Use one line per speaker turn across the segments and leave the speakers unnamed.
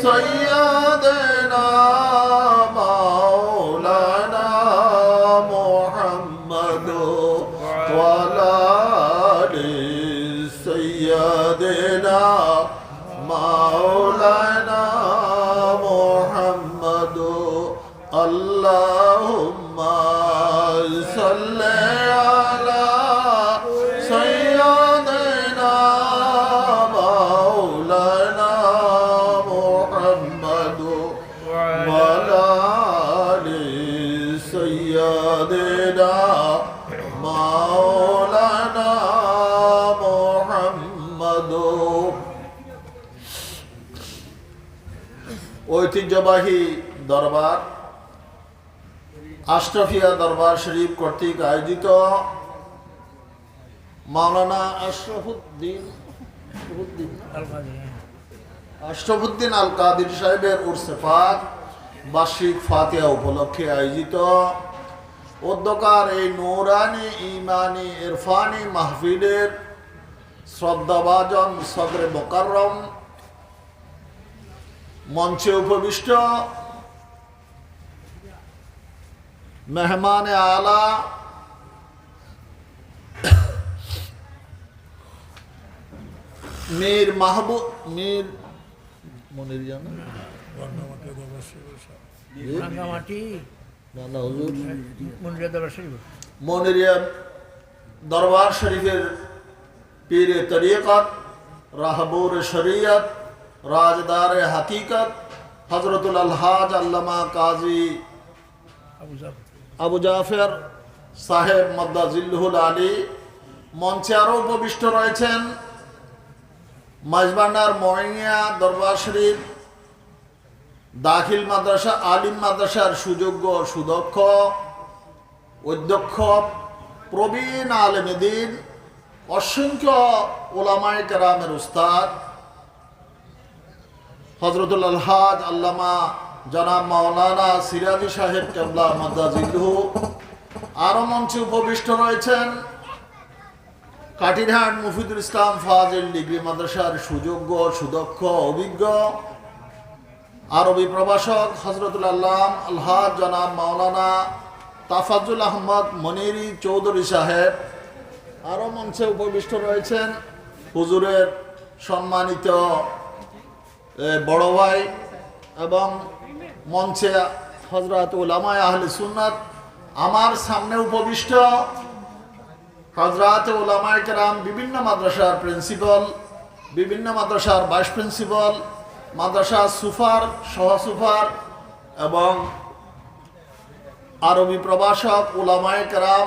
سيدنا مولانا محمد وعلى آل سيدنا مولانا محمد اللهم صل على سيدنا مولانا محمد وعلى آل سيدنا مولانا محمد ঐতিহ্যবাহী দরবার আশরাফিয়া দরবার শরীফ কর্তৃক আয়োজিত মাওলানা আশরাফুদ্দিন আল কাদির সাহেবের উরসে পাক বার্ষিক ফাতিহা উপলক্ষে আয়োজিত উদ্যোকার এই নূরানি ঈমানি ইরফানি মাহফিলের শ্রদ্ধাভাজন সদরে মোকাররম মঞ্চে উপবিষ্ট মেহমানে আলা মীর মাহবুব মীর মনিরিয়া মনিরিয়া দরবার শরীফের পীরে তরিকত রাহবুর শরিয়ত রাজদার হাকিকত হযরতুল আলহাজ আল্লামা কাজী আবু জাফর সাহেব মদ্দাজিল্লুহুল আলী মঞ্চে আরও উপবিষ্ট রয়েছেন মাঝবান্ডার ময়নিয়া দরবার শরীফ দাখিল মাদ্রাসা আলিম মাদ্রাসার সুযোগ্য সুদক্ষ অধ্যক্ষ প্রবীণ আলেমে দ্বীন অসংখ্য ওলামায়ে কেরামের উস্তাদ হযরতুল আলহাজ আল্লামা জনাব মাওলানা সিরাজি সাহেব কেবলা মাদ্দাজিল্লুহু আরও মঞ্চে উপবিষ্ট রয়েছেন কাটিরহাট মুফিদুল ইসলাম ফাজিল ডিগ্রি মাদ্রাসার সুযোগ্য সুদক্ষ অভিজ্ঞ আরবি প্রভাষক হযরতুল আল্লাম আলহাজ জনাব মাওলানা তাফাজ্জুল আহমদ মনিরি চৌধুরী সাহেব আরও মঞ্চে উপবিষ্ট রয়েছেন হুজুরের সম্মানিত বড় ভাই এবং মঞ্চে হযরত উলামায়ে আহলে সুন্নাত আমার সামনে উপবিষ্ট হযরত উলামায়ে কেরাম বিভিন্ন মাদ্রাসার প্রিন্সিপাল বিভিন্ন মাদ্রাসার ভাইস প্রিন্সিপাল মাদ্রাসা সুপার সহ সুপার এবং আরবি প্রভাষক উলামায়ে কেরাম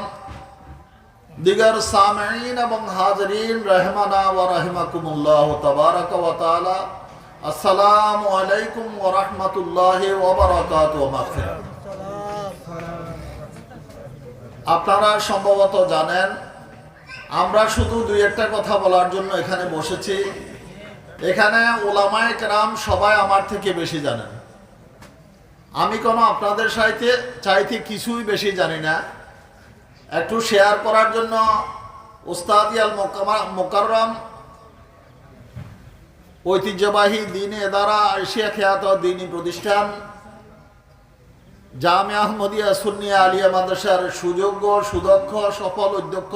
দিগার সামিঈন এবং হাজিরিন রাহমানা ওয়া রাহিমাকুমুল্লাহ তাবারাকা ওয়া তাআলা আসসালামু আলাইকুম ওয়া রাহমাতুল্লাহি ওয়া বারাকাতুহু মাগফিরাত। আপনারা সম্ভবত জানেন আমরা শুধু দুই একটা কথা বলার জন্য এখানে বসেছি। এখানে উলামায়ে কেরাম সবাই আমার থেকে বেশি জানেন। আমি কোনো আপনাদের চাইতে কিছুই বেশি জানি না। একটু শেয়ার করার জন্য উস্তাদিয়াল মোকাররম ঐতিহ্যবাহী দ্বীনি ইদারা এশিয়া খ্যাত দ্বীনি প্রতিষ্ঠান জামিয়া আহমদিয়া সুন্নিয়া আলিয়া মাদ্রাসার সুযোগ্য সুদক্ষ সফল অধ্যক্ষ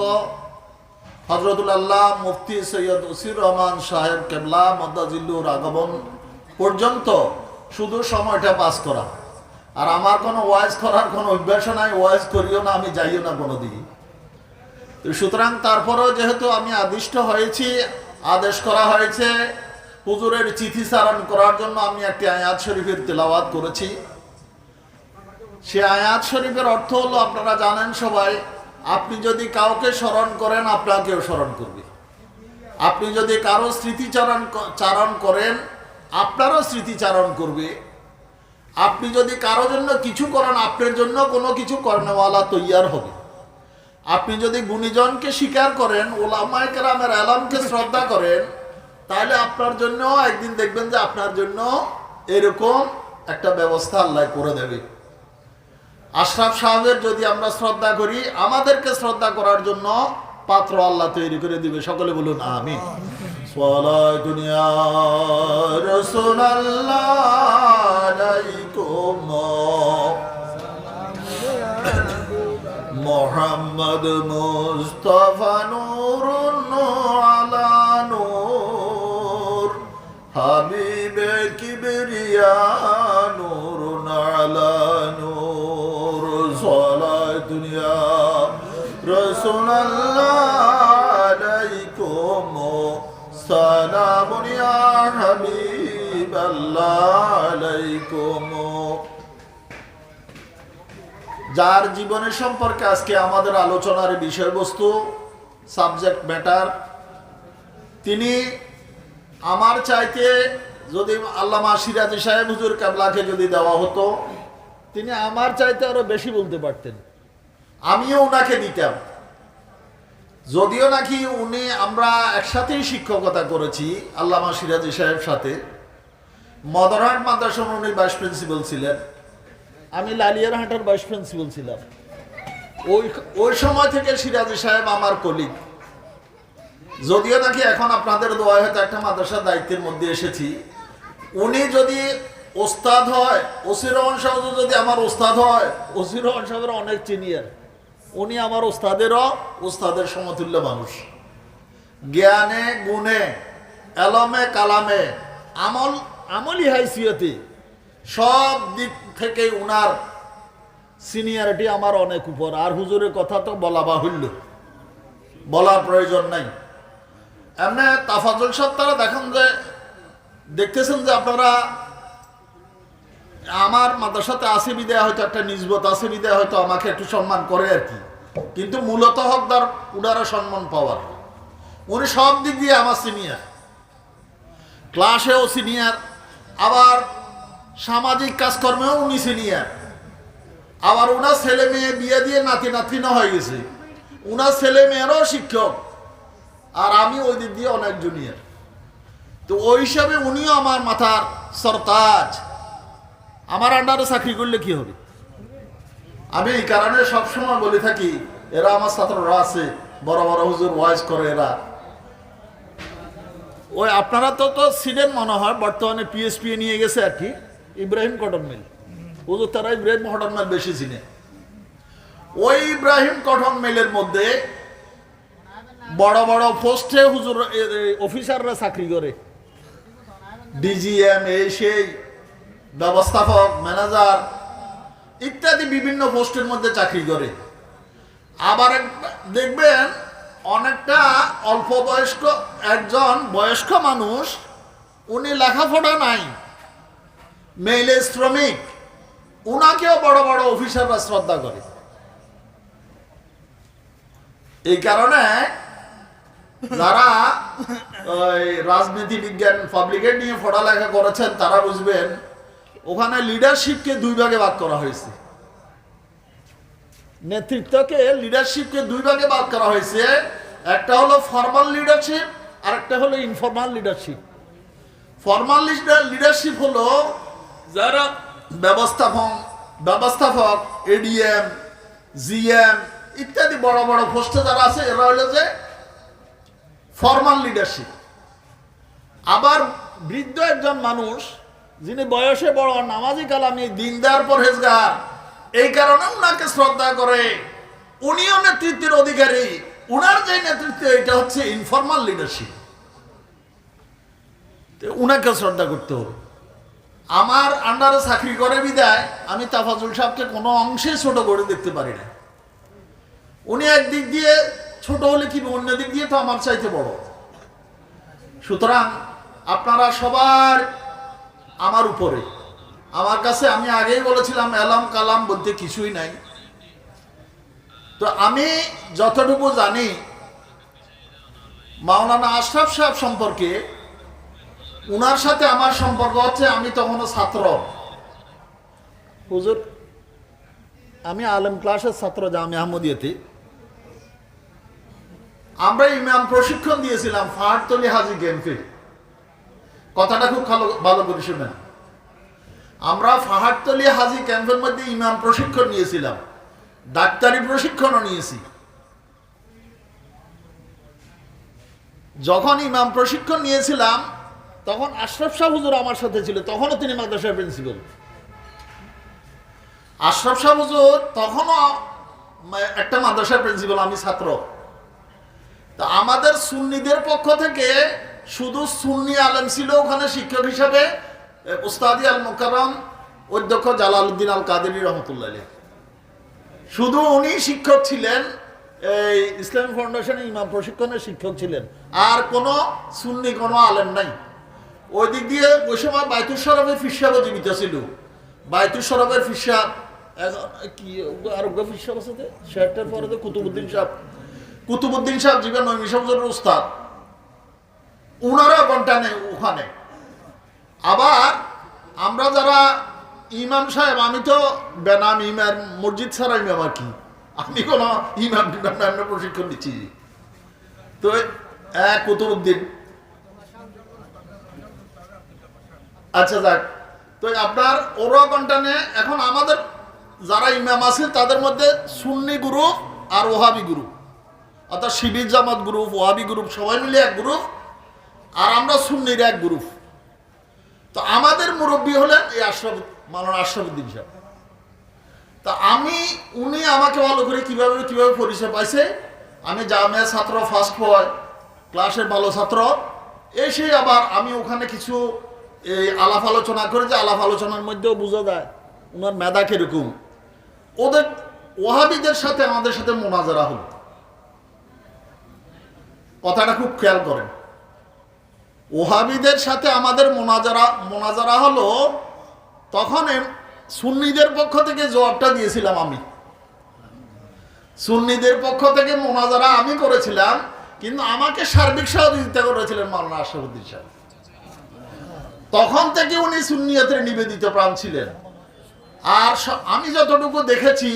হযরতুল আল্লাহ মুফতি সৈয়দ ওসির রহমান সাহেব কেবলা মদ্দাজিল্লুর আগমন পর্যন্ত শুধু সময়টা পাস করা। আর আমার কোনো ওয়াইজ করার কোনো অভ্যাস নাই, ওয়াইজ করিও না, আমি যাইও না কোনো দিকে। তো সুতরাং তারপরেও যেহেতু আমি আদিষ্ট হয়েছি, আদেশ করা হয়েছে হুজুরের চিঠিচারণ করার জন্য, আমি একটি আয়াত শরীফের তেলাওয়াত করেছি। সে আয়াত শরীফের অর্থ হলো আপনারা জানেন সবাই, আপনি যদি কাউকে স্মরণ করেন আপনাকেও স্মরণ করবে। আপনি যদি কারো স্মৃতিচারণ করেন আপনারও স্মৃতিচারণ করবে। আপনি যদি কারো জন্য কিছু করেন আপনার জন্য কোনো কিছু কর্নেওয়ালা তৈয়ার হবে। আপনি যদি গুণীজনকে স্বীকার করেন, উলামায়ে কেরামের আলামকে শ্রদ্ধা করেন, তাহলে আপনার জন্য একদিন দেখবেন যে আপনার জন্য এরকম একটা ব্যবস্থা আল্লাহ করে দেবে। আশরাফ সাহেবের যদি আমরা শ্রদ্ধা করি, আমাদেরকে শ্রদ্ধা করার জন্য পাত্র আল্লাহ তৈরি করে দিবে। সকলে বলুন আমিন। সালাত দুনিয়া রাসূলুল্লাহ আলাইকুম মুহাম্মদ মুস্তাফা নূরুন আলা নূর হাবিবে কিবরিয়া নূরুন আলা নূর সালাত দুনিয়া রাসূলুল্লাহ আলাইকুম সালামুন ইয়া হাবিবাল্লাহ আলাইকুম। যার জীবনের সম্পর্কে আজকে আমাদের আলোচনার বিষয়বস্তু সাবজেক্ট ম্যাটার, তিনি আমার চাইতে যদি আল্লামা সিরাজি সাহেব হুজুর কেবলাকে যদি দেওয়া হতো, তিনি আমার চাইতে আরো বেশি বলতে পারতেন, আমিও ওনাকে দিতাম। যদিও নাকি উনি আমরা একসাথেই শিক্ষকতা করেছি আল্লামা সিরাজি সাহেব সাথে, মদরহাট মাদ্রাসার উনি ভাইস প্রিন্সিপাল ছিলেন, আমি লালিয়ারহাটের ভাইস প্রিন্সিপাল ছিলাম। ওই সময় থেকে সিরাজি সাহেব আমার কলিগ। যদিও নাকি এখন আপনাদের দোয়া হয়তো একটা মাদ্রাসার দায়িত্বের মধ্যে এসেছি, উনি যদি ওস্তাদ হয়, ওসি রহমান সাহেব যদি আমার ওস্তাদ হয়, ওসি রহমান সাহেবের অনেক সিনিয়র, উনি আমার ওস্তাদের সমতুল্য মানুষ। জ্ঞানে গুণে এলমে কালামে আমলি হাইসিয়তে সব দিক থেকে উনার সিনিয়রিটি আমার অনেক উপর। আর হুজুরের কথা তো বলা বাহুল্য, বলার প্রয়োজন নাই। এমনি তাফাজুল সাহেব তারা দেখতেছেন যে আপনারা আমার মাদ্রাসাতে আসে বিদায় হয়তো একটা নিজবত আছে বিদায় হয়তো আমাকে একটু সম্মান করে আর কি, কিন্তু মূলত হকদার উনারা সম্মান পাওয়ার। উনি সব দিক দিয়ে আমার সিনিয়র, ক্লাসেও সিনিয়র, আবার সামাজিক কাজকর্মেও উনি সিনিয়র। আবার ওনার ছেলে মেয়ে বিয়ে দিয়ে নাতি নাতনি হয়ে গেছে, ওনার ছেলে মেয়েরও শিক্ষক, আর আমি ওই দিক দিয়ে অনেক জুনিয়র। তো ওই হিসাবে উনিও আমার মাথার সরতাজ। আমার আন্ডারে চাকরি করলে কি হবে? আমি এই কারণে সবসময় বলে থাকি, এরা আমার ছাত্ররা আছে, বড় বড় হুজুর ওয়াইজ করে এরা। ওই আপনারা তো ছিলেন মনে হয়, বর্তমানে পিএসপি নিয়ে গেছে আর কি, ইব্রাহিম কটন মিল হুজুর, তারা ইব্রাহিম কটন মিল বেশি চিনে। ওই ইব্রাহিম কটন মিলের মধ্যে বড় বড় পোস্টে হুজুর অফিসাররা চাকরি করে, ডিজিএম, এই সেই ব্যবস্থাপক, ম্যানেজার ইত্যাদি বিভিন্ন পোস্টের মধ্যে চাকরি করে। আবার দেখবেন অনেকটা অল্প বয়স্ক একজন বয়স্ক মানুষ, উনি লেখাপড়া নাই, মেইলে শ্রমিক, উনাকেও বড় বড় অফিসাররা শ্রদ্ধা করে। এই কারণে যারা ওই রাজনীতি বিজ্ঞান পাবলিকেট নিয়ে পড়ালেখা করেছেন তারা বুঝবেন, ওখানে লিডারশিপকে দুই ভাগে ভাগ করা হয়েছে। নেতৃত্বকে লিডারশিপকে দুই ভাগে ভাগ করা হয়েছে। একটা হলো ফর্মাল লিডারশিপ, আর একটা হলো ইনফর্মাল লিডারশিপ। ফর্মাল লিডারশিপ হলো যারা ব্যবস্থাপক, এডিএম, জিএম ইত্যাদি বড় বড় পোস্টে যারা আছে, এরা হলো যে ফর্মাল লিডারশিপ। আবার বৃদ্ধ একজন মানুষ, যিনি বয়সে বড়, নামাজি কালামি, দিনদার পরহেজগার, এই কারণে উনাকে শ্রদ্ধা করে, উনিও নেতৃত্বের অধিকারী। উনার যে নেতৃত্ব, এটা হচ্ছে ইনফর্মাল লিডারশিপ, উনাকে শ্রদ্ধা করতে হবে। আমার আন্ডারে চাকরি করে বিদায় আমি তাফাজুল সাহেবকে কোনো অংশে ছোট করে দেখতে পারি না। উনি একদিক দিয়ে ছোট হলে কি, অন্য দিক দিয়ে তো আমার চাইতে বড়। সুতরাং আপনারা সবার আমার উপরে, আমার কাছে আমি আগেই বলেছিলাম এলাম কালাম বলতে কিছুই নাই। তো আমি যতটুকু জানি মাওলানা আশরাফ সাহেব সম্পর্কে, উনার সাথে আমার সম্পর্ক হচ্ছে, আমি তখনও ছাত্র। হুজুর, আমি আলেম ক্লাসের ছাত্র জামিয়া আহমদিয়াতে। আমরা ইমাম প্রশিক্ষণ দিয়েছিলাম ফাহারতলি হাজি ক্যাম্পে। কথাটা খুব ভালো করে শুনেন। আমরা ফাহারতলি হাজি ক্যাম্পের মধ্যে ইমাম প্রশিক্ষণ নিয়েছিলাম, ডাক্তারি প্রশিক্ষণও নিয়েছি। যখন ইমাম প্রশিক্ষণ নিয়েছিলাম তখন আশরাফ শাহ হুজুর আমার সাথে ছিল, তখনও তিনি মাদ্রাসার প্রিন্সিপাল। আশরাফ শাহ হুজুর তখনও একটা মাদ্রাসার প্রিন্সিপাল, আমি ছাত্র। তা আমাদের সুন্নিদের পক্ষ থেকে শুধু সুন্নি আলেম ছিল ওখানে শিক্ষক হিসাবে উস্তাদি আল মুকাররম অধ্যক্ষ জালালউদ্দিন আল কাদেরী রহমতুল্লাহ আলাইহি। শুধু উনি শিক্ষক ছিলেন, এই ইসলামী ফাউন্ডেশনে ইমাম প্রশিক্ষণের শিক্ষক ছিলেন, আর কোনো সুন্নি কোনো আলেম নাই। ওই দিক দিয়ে ওই সময় বাইতুল শরফের ফিরসাবও জীবিত ছিল। বাইতুল শরফের ফিরসাব কি আরোগ্য ফিরসাব আছে, শেরটার পরে তো কুতুবুদ্দিন সাহেব জীবন নৈমি সবজের উস্তাদ, উনারা ঘন্টা নেই ওখানে। আবার আমরা যারা ইমাম সাহেব, আমি তো বেনাম ইমাম, মসজিদ ছাড়া ইমাম আর কি, আমি কোনো ইমাম প্রশিক্ষণ দিচ্ছি। তো কুতুবুদ্দিন, আচ্ছা যাক, তো আপনার ওরা ঘন্টানে এখন আমাদের যারা ইমাম আছে তাদের মধ্যে সুন্নি গ্রুপ আর ওহাবি গ্রুপ, অর্থাৎ শিবির জামাত গ্রুপ, ওহাবি গ্রুপ সবাই মিলে এক গ্রুপ, আর আমরা সুন্নির এক গ্রুপ। তো আমাদের মুরব্বী হলেন এই মাওলানা আশরাফুদ্দিন সাহেব। তা উনি আমাকে ভালো করে কিভাবে পরিচয় পাইছে, আমি জামিয়া ছাত্র, ফার্স্ট বয়, ক্লাসের ভালো ছাত্র। এসে আবার আমি ওখানে কিছু এই আলাপ আলোচনা করে, যে আলাপ আলোচনার মধ্যেও বোঝা যায় ওনার মেধা কিরকম। ওদের ওহাবিদের সাথে আমাদের সাথে মোনাজারা হলো, কথাটা খুব খেয়াল করেন। ওহাবিদের সাথে আমাদের মোনাজারা হলো, তখন সুন্নিদের পক্ষ থেকে জবাবটা দিয়েছিলাম আমি। সুন্নিদের পক্ষ থেকে মোনাজারা আমি করেছিলাম, কিন্তু আমাকে সার্বিক সহযোগিতা করেছিলেন মাওলানা আশরাফুদ্দিন সাহেব। তখন থেকে উনি সুন্নিয়তের নিবেদিত প্রাণ ছিলেন। আর আমি যতটুকু দেখেছি,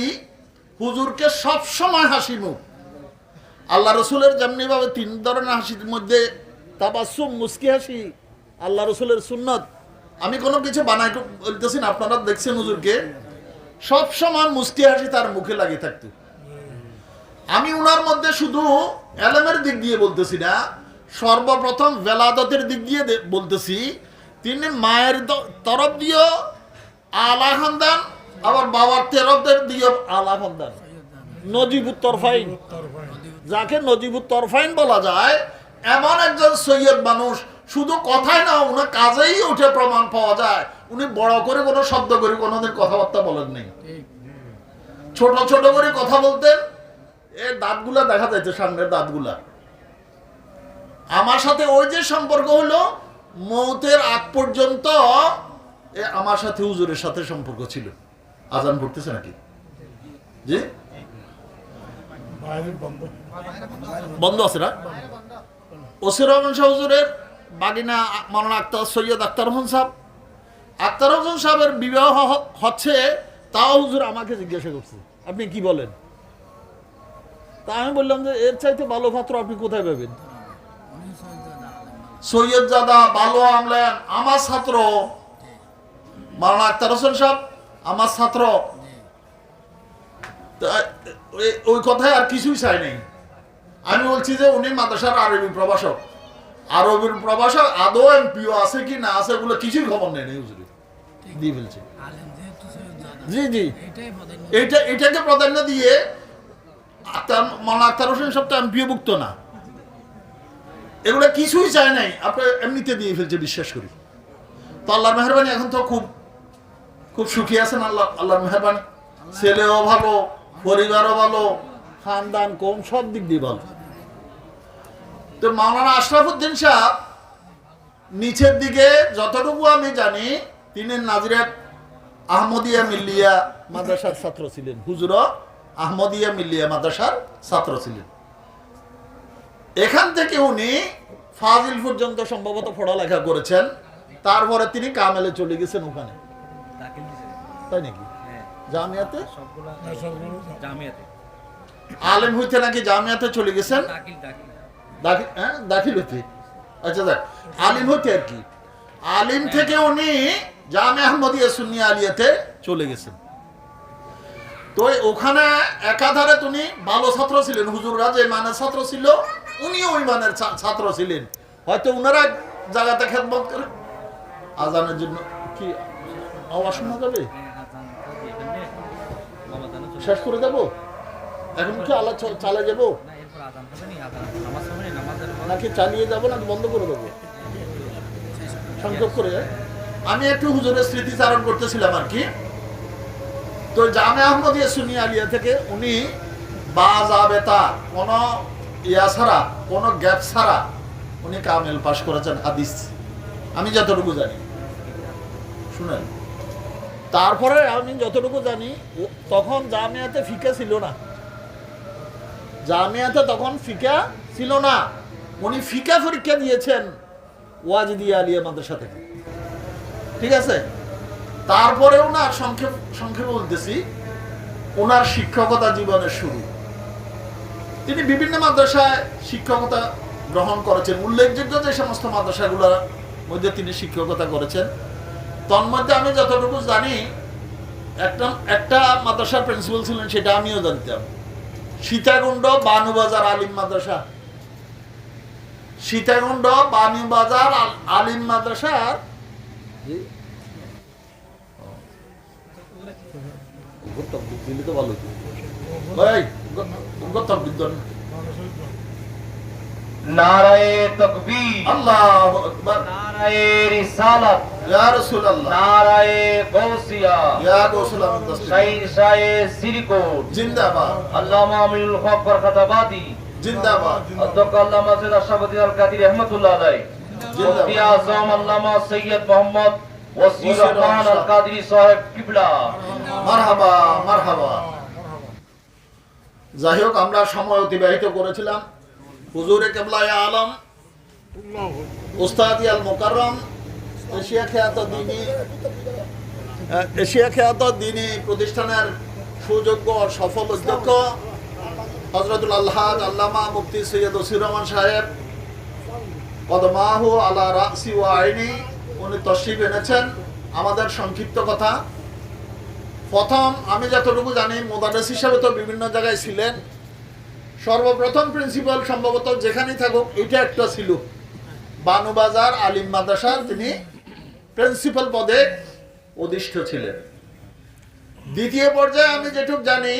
হুজুরকে সবসময় হাসি মুখ। আল্লাহ রসুলের যেমনি ভাবে 3 ধরনের হাসির মধ্যে তাবাসসুম, মুস্কি হাসি আল্লাহ রসুলের সুন্নত। আমি কোনো কিছু বানাই বলতেছি না, আপনারা দেখছেন হুজুরকে সবসময় মুস্কি হাসি তার মুখে লাগিয়ে থাকতো। আমি উনার মধ্যে শুধু এলেমের দিক দিয়ে বলতেছি না, সর্বপ্রথম ভেলাদতের দিক দিয়ে বলতেছি। তিনি মায়ের তরফ দিয়েও আলা খানদান, আবার বাবার তরফের দিয়েও আলা খানদান, নজিবুত তরফাইন, যাকে নজিবুত তরফাইন বলা যায়, এমন একজন সৈয়দ মানুষ। শুধু কথাই না, উনার কাজেই উঠে প্রমাণ পাওয়া যায় উনি বড় করে কোনো শব্দ করে কোনোদিন কথাবার্তা বলেন নেই। ছোট ছোট করে কথা বলতেন। এই দাঁতগুলা দেখা যাইতো, সামনের দাঁতগুলা। আমার সাথে ওই যে সম্পর্ক হলো, মৌতের আগ পর্যন্ত আমার সাথে হুজুরের সাথে সম্পর্ক ছিল। আজান পড়তেছে নাকি? জি, বন্ধ আছে না? ওসির রহমান শাহ হুজুরের বাগিনা মাওলানা আক্তার সৈয়দ আক্তার হোসেন সাহেব, আক্তার হোসেন সাহেবের বিবাহ হচ্ছে, তাও হুজুর আমাকে জিজ্ঞাসা করছে আপনি কি বলেন। তা আমি বললাম যে এর চাইতে ভালো পাত্র আপনি কোথায় পাবেন? সৈয়দ জাদা ভালো আমলেন, আমার ছাত্র মাওলানা আক্তার হোসেন সাহেব আমার ছাত্র। ওই কথায় আর কিছুই চাই নাই। আমি বলছি যে উনি মাদ্রাসার আরবি প্রভাষক। আরবির প্রভাষক আদৌ এমপিও আছে কি না আছে ওগুলো কিছুই খবর নেই হুজুরে দিয়ে ফেলছে। জি জি, এটাকে প্রাধান্য দিয়ে মাওলানা আক্তার হোসেন সাহেব তো এমপিও ভুক্ত না, এগুলো কিছুই চায় নাই, আপনি এমনিতে দিয়ে ফেলছে বিশ্বাস করি। তো আল্লাহর মেহরবানি এখন তো খুব খুব সুখী আছেন। আল্লাহর মেহরবানি, ছেলেও ভালো, পরিবারও ভালো, খানদান কম, সব দিক দিয়ে ভালো। তো মাওলানা আশরাফুদ্দিন সাহেব নিচের দিকে যতটুকু আমি জানি, তিনি নাজিরাত আহমদিয়া মিল্লিয়া মাদ্রাসার ছাত্র ছিলেন। হুজুরও আহমদিয়া মিল্লিয়া মাদ্রাসার ছাত্র ছিলেন। এখান থেকে উনি ফাজিল পর্যন্ত সম্ভবত পড়ালেখা করেছেন। তারপরে তিনি কামেলে চলে গেছেন ওখানে, তাই নাকি? জামিয়াতে আলেম হইতে নাকি জামিয়াতে চলে গেছেন, দাখিল হইতে। আচ্ছা দেখ, আলিম হইতে আর কি। আলিম থেকে উনি জামিয়া আহমদিয়া সুন্নিয়া আলিয়াতে চলে গেছেন। তো ওখানে একাধারে তিনি ভালো ছাত্র ছিলেন। হুজুররা যে মানের ছাত্র ছিল উনিও ওই মানের ছাত্র ছিলেন, হয়তো উনারা জায়গাতে খেদমত করে। আজানের জন্য কি আওয়াজ শোনা যাবে? শেষ করে দেবো এখন? কি আল্লাহ চালিয়ে যাবো নাকি চালিয়ে যাবো নাকি বন্ধ করে দেবো সংযোগ করে? আমি একটু হুজুরের স্মৃতিচারণ করতেছিলাম আর কি। তো জামে আহমদিয়া সুন্নিয়া আলিয়া থেকে উনি বাজাবেতা কোনো ইয়া ছাড়া, কোনো গ্যাপ ছাড়া উনি কামেল পাশ করেছেন হাদিস, আমি যতটুকু জানি। শুনেন, তারপরে আমি যতটুকু জানি তখন জামিয়াতে ফিকা ছিল না, জামিয়াতে তখন ফিকা ছিল না। উনি ফিকা পরীক্ষা দিয়েছেন ওয়াজিদিয়া আলিয়া মাদ্রাসা থেকে, ঠিক আছে। তারপরে ওনার সংক্ষেপে বলতেছি, ওনার শিক্ষকতা জীবনের শুরু। তিনি বিভিন্ন মাদ্রাসায় শিক্ষকতা গ্রহণ করেছেন। উল্লেখযোগ্য যে সমস্ত মাদ্রাসাগুলোর মধ্যে তিনি শিক্ষকতা করেছেন, তন্মধ্যে আমি যতটুকু জানি একটা মাদ্রাসার প্রিন্সিপাল ছিলেন, সেটা আমিও জানতাম। সীতাকুণ্ড বানুবাজার আলিম মাদ্রাসা, সীতাকুণ্ড বানুবাজার আলিম মাদ্রাসার দিল্লি তো ভালো
নারায়ে তাকবীর, আল্লাহু আকবার, নারায়ে রিসালাত, ইয়া রাসূলুল্লাহ, নারায়ে গাউসিয়া, ইয়া গাউসুল আমিন, শায়ে সিরিকোট জিন্দাবাদ, আল্লামা আমিনুল হক বরকাতাবাদী জিন্দাবাদ, অধ্যক্ষ আল্লামা সৈয়দ আশরাফুদ্দিন আল কাদি রাহমাতুল্লাহ আলাইহি, মুফতি আযম আল্লামা সৈয়দ মোহাম্মদ ওয়াসির রহমান আল কাদরি সাহেব কিবলা,
মারহাবা মারহাবা। যাই হোক, আমরা সময় অতিবাহিত করেছিলাম হুজুরে কেবলায়ে আলম উস্তাদ আল মুকাররম এশিয়া খ্যাত দ্বীনি প্রতিষ্ঠানের সুযোগ্য সফল অধ্যক্ষ হযরতুল আলহাজ আল্লামা মুফতি সৈয়দ ওসির রহমান সাহেব কদমাহু আলা রাসি ওয়া আইনি, উনি তশরিফ এনেছেন। আমাদের সংক্ষিপ্ত কথা, প্রথম আমি যতটুকু জানি মুদাররিস হিসাবে তো বিভিন্ন জায়গায় ছিলেন। সর্বপ্রথম প্রিন্সিপাল সম্ভবত যেখানেই থাকুক এটা একটা ছিল, বানুবাজার আলিম মাদ্রাসার তিনি প্রিন্সিপাল পদে অধিষ্ঠ ছিলেন। দ্বিতীয় পর্যায়ে আমি যেটুকু জানি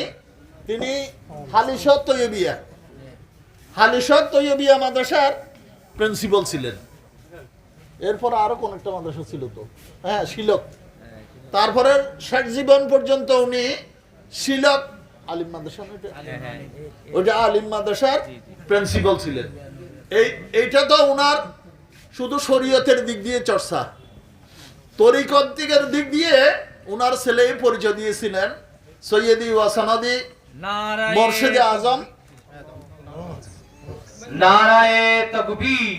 তিনি হালিশত তৈয়বিয়া মাদ্রাসার প্রিন্সিপাল ছিলেন। এরপর আরো কোন একটা মাদ্রাসা ছিল তো, হ্যাঁ শিলক। তারপরে শেখ জীবন পর্যন্ত উনি শিলক আলিম মাদ্রাসা, ওইটা আলিম মাদ্রাসার প্রিন্সিপাল ছিলেন। এইটা তো উনার শুধু শরীয়তের দিক দিয়ে চর্চা, তরিকত দিকের দিক দিয়ে উনার ছেলে পরিচয় দিয়েছিলেন সৈয়দি ওয়াসানাদি মুর্শিদে আজম।
নারায়ে তাকবীর,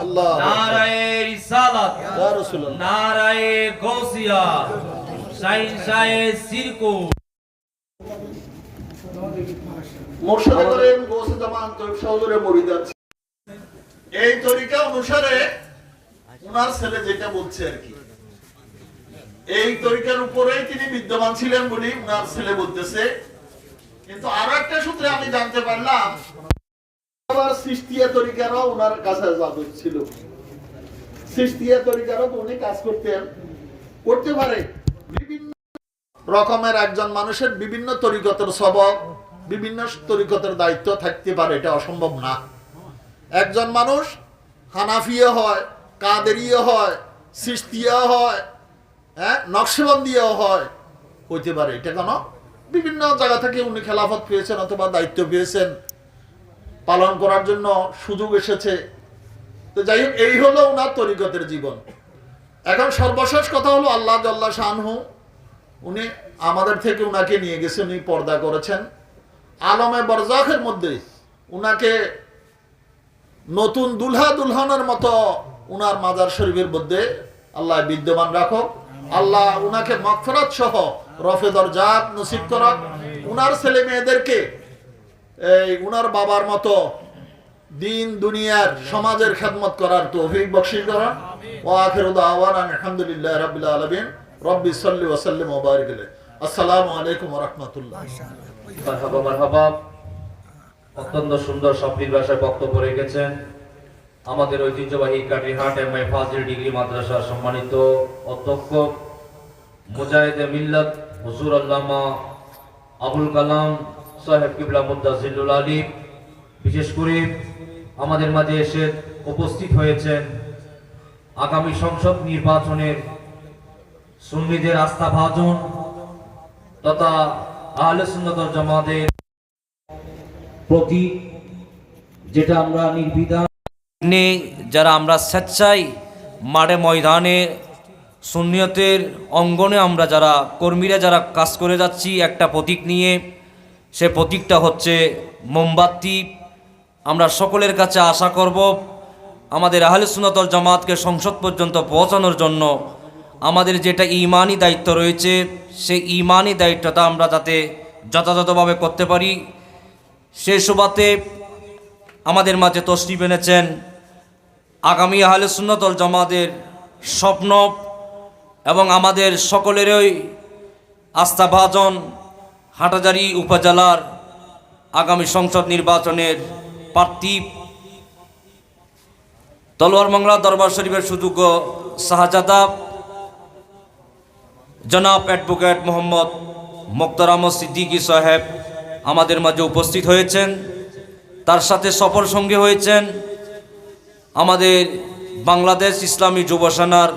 আল্লাহ,
নারায়ে রিসালাত,
ইয়া রাসূলুল্লাহ,
নারায়ে গাউসিয়া, শায়ে সিরকোট।
মুর্শিদে করিম গৌসে জামান তৈয়ব শাহুরের মুরিদ আছে। এই তরিকা অনুসারে উনার ছেলে যেটা বলছে আর কি, এই তরিকার উপরেই তিনি বিদ্যমান ছিলেন বলি উনার ছেলে বলতেছে। কিন্তু আরো একটা সূত্রে আমি জানতে পারলাম, আবার সিস্তিয়া তরিকারও উনার কাছে জাদু ছিল। সিস্তিয়া তরিকারও উনি কাজ করতে পারে। বিভিন্ন রকমের একজন মানুষের বিভিন্ন তরিকতের সবক, বিভিন্ন তরিকতের দায়িত্ব থাকতে পারে, এটা অসম্ভব না। একজন মানুষ হানাফিয়া হয়, কাদেরিয়া হয়, সিস্তিয়া হয়, হ্যাঁ নকশবন্দিয়া হয়, হইতে পারে। এটা কেন? বিভিন্ন জায়গা থেকে উনি খেলাফত পেয়েছেন অথবা দায়িত্ব পেয়েছেন, পালন করার জন্য সুযোগ এসেছে। তো যাই হোক, এই হলো উনার তরিকতের জীবন। এখন সর্বশেষ কথা হলো আল্লাহ জাল্লা শানহু উনি আমাদের থেকে উনাকে নিয়ে গেছেন, উনি পর্দা করেছেন। আলমে বরজাখের মধ্যে উনাকে নতুন দুলহা দুলহানের মতো উনার মাজার শরীফের মধ্যে আল্লাহ বিদ্যমান রাখো। আল্লাহ উনাকে মাগফিরাত সহ রফে দরজাত নসিব করক। উনার ছেলে মেয়েদেরকে এই উনার বাবার মতো দিন দুনিয়ার সমাজের খেদমত করার তৌফিক বখশিশ করুন। ওয়া আখিরু দাওয়ানা আলহামদুলিল্লাহি রাব্বিল আলামিন। রব্বি সাল্লি ওয়া সাল্লিম ওয়া বারিক আলাইহি। আসসালামু আলাইকুম ওয়া রাহমাতুল্লাহ।
মারহাবা মারহাবা।
অত্যন্ত সুন্দর সফল ভাষায় বক্তব্য রেখেছেন আমাদের ঐতিহ্যবাহী Katirhat M A Fazil degree মাদ্রাসার সম্মানিত অধ্যক্ষ মুজাহিদে মিল্লাত হুজুর আল্লামা আবুল কালাম সাহেব কিবলা মুদ্দাজিলুল আলী। বিশেষ করে আমাদের মাঝে এসে উপস্থিত হয়েছেন আগামী সংসদ নির্বাচনের সুন্নিদের আস্থাভাজন তথা আহলে সুন্নাত ওয়াল জামাতের প্রতি যেটা আমরা নির্বিধান যারা আমরা স্বেচ্ছায় মাঠে ময়দানে সুন্নিয়তের অঙ্গনে আমরা যারা কর্মীরা যারা কাজ করে যাচ্ছি একটা প্রতীক নিয়ে, সে প্রতীকটা হচ্ছে মোমবাতি। আমরা সকলের কাছে আশা করব আমাদের আহলে সুন্নাত ওয়াল জামাতকে সংসদ পর্যন্ত পৌঁছানোর জন্য আমাদের যেটা ঈমানি দায়িত্ব রয়েছে সেই ঈমানি দায়িত্বটা আমরা যাতে যথাযথভাবে করতে পারি। সেই সুবাদে আমাদের মাঝে তশরিফ এনেছেন আগামী আহলে সুন্নাত ওয়াল জামাতের স্বপ্ন এবং আমাদের সকলেরই আস্থাভাজন হাটহাজারী উপজেলার আগামী সংসদ নির্বাচনের প্রার্থী তলোয়ার মংলা দরবার শরীফের সুযোগ্য শাহজাদা জনাব অ্যাডভোকেট মোহাম্মদ মোক্তারাম সিদ্দিকী সাহেব আমাদের মাঝে উপস্থিত হয়েছেন। তার সাথে সফর সঙ্গী হয়েছেন আমাদের বাংলাদেশ ইসলামী যুব সেনার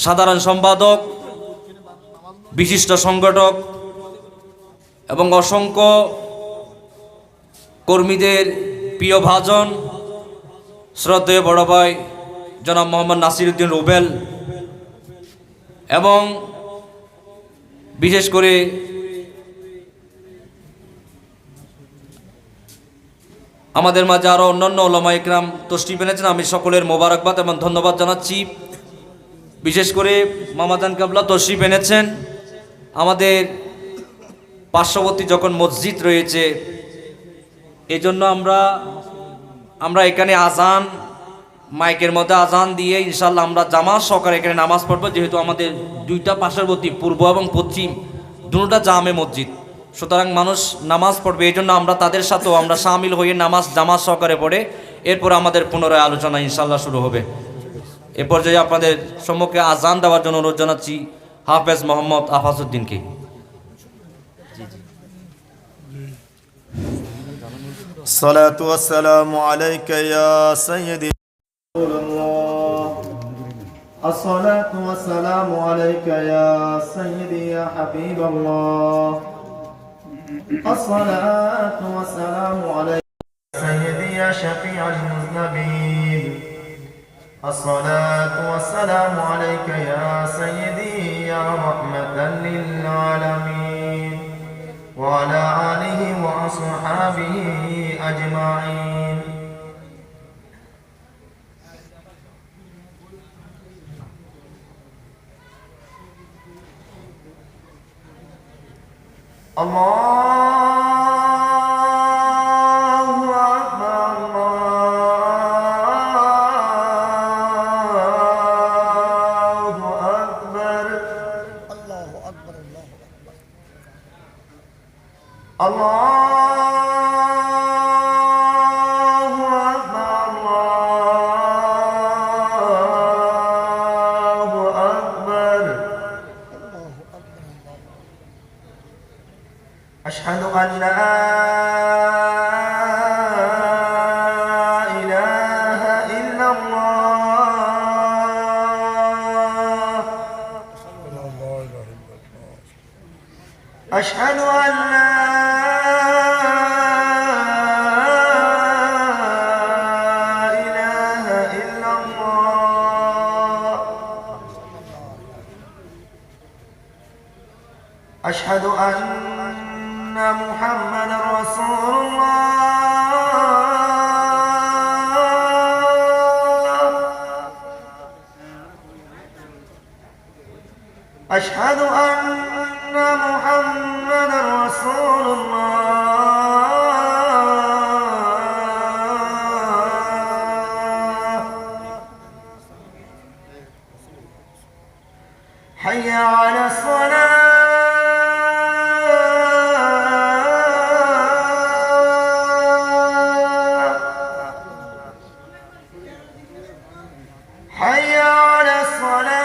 সাধারণ সম্পাদক, বিশিষ্ট সংগঠক এবং অসংখ্য কর্মীদের প্রিয় ভাজন শ্রদ্ধেয় বড় ভাই জনাব মোহাম্মদ নাসিরউদ্দিন রুবেল এবং বিশেষ করে আমাদের মাঝে আরও অন্যান্য ওলামা ইকরাম তশরিফ এনেছেন। আমি সকলের মোবারকবাদ এবং ধন্যবাদ জানাচ্ছি। বিশেষ করে মামাজান কাবলা তশরিফ এনেছেন। আমাদের পার্শ্ববর্তী যখন মসজিদ রয়েছে এই জন্য আমরা এখানে আজান মাইকের মধ্যে আজান দিয়ে ইনশাল্লাহ আমরা জামাত সহকারে এখানে নামাজ পড়বো, যেহেতু আমাদের দুইটা পার্শ্ববর্তী পূর্ব এবং পশ্চিম দুটোটা জামে মসজিদ, সুতরাং মানুষ নামাজ পড়বে। এই জন্য আমরা তাদের সাথেও আমরা সামিল হয়ে নামাজ জামাত সহকারে পড়ে এরপর আমাদের পুনরায় আলোচনা ইনশাল্লাহ শুরু হবে। এ পর্যায়ে আপনাদের সম্মুখে আজান দেওয়ার জন্য অনুরোধ জানাচ্ছি হাফেজ মোহাম্মদ আফাজউদ্দিনকে।
সালাতু ওয়াসসালামু আলাইকা ইয়া সাইয়্যিদি রাসূলুল্লাহ। আসসালাতু ওয়াসসালামু আলাইকা ইয়া সাইয়্যিদি ইয়া হাবিবাল্লাহ। আসসালাতু ওয়াসসালামু আলাইকা ইয়া সাইয়্যিদি ইয়া শাফি'আল মুযনিবিন। আসসালাতু ওয়াসসালামু আলাইকা ইয়া সাইয়্যিদি ইয়া রাহমাতাল লিল আলামিন ওয়া আলা আলিহি ওয়া আসহাবিহি আজমাইন। আল্লাহু আকবার, আল্লাহু আকবার, আল্লাহু আকবার, আল্লাহু আকবার, আল্লাহু আকবার। আশহাদু আন লা ইলাহা ইল্লাল্লাহ। আশহাদু আন লা ইলাহা ইল্লাল্লাহ। আশহাদু আন্না মুহাম্মাদার রাসূলুল্লাহ। আশহাদু আন্না মুহাম্মাদার রাসূলুল্লাহ। হাইয়া আলাস সালাহ। حي على الصلاة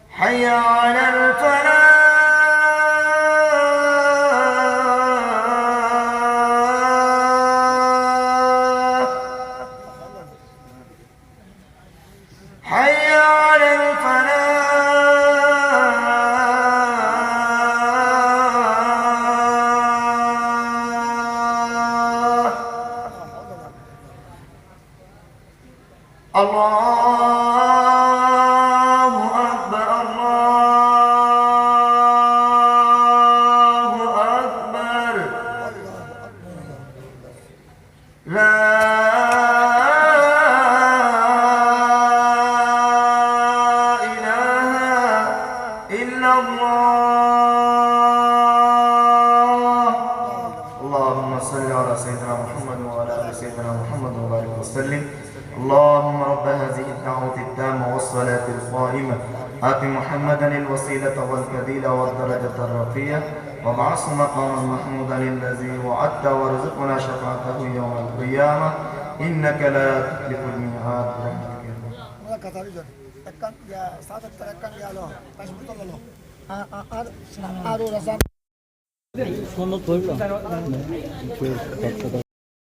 حي على الفلاح حي على الفلاح الله أكبر الله أكبر لا إله إلا الله اللهم صل على سيدنا محمد وعلى آل سيدنا محمد وبارك وسلم اللهم رب هذه الدعوة التامة والصلاة القائمة آت محمدا الوسيلة والفضيلة والدرجة الرفيعة وابعثه مقاما محمودا الذي وعدت وارزقنا شفاعته يوم القيامة إنك لا تخلف الميعاد برحمتك يا رب.
আর